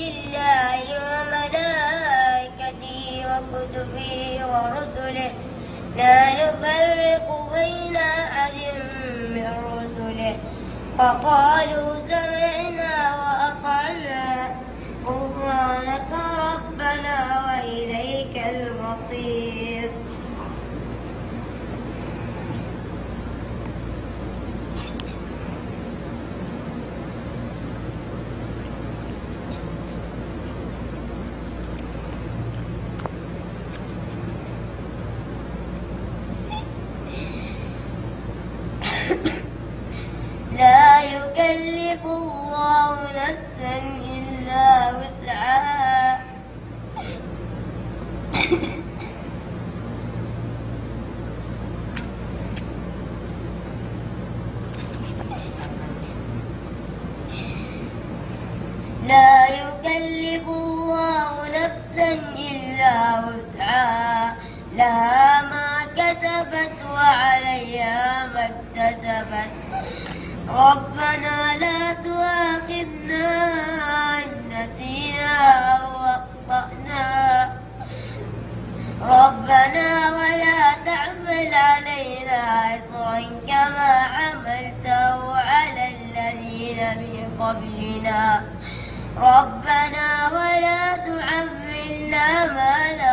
بالله وملائكته وكتبه ورسله لا نفرق بين أحد من رسله فقالوا سمعنا وأطعنا غفرانك ربنا وإليك المصير. لا يكلف الله نفسا إلا وسعها لا يكلف الله نفسا إلا وسعها لها ما كسبت وعليها ما اكتسبت ربنا لا تؤاخذنا إن نسينا أو أخطأنا ربنا ولا تحمل علينا إصرا كما حملته على الذين من قبلنا ربنا ولا تحملنا ما لا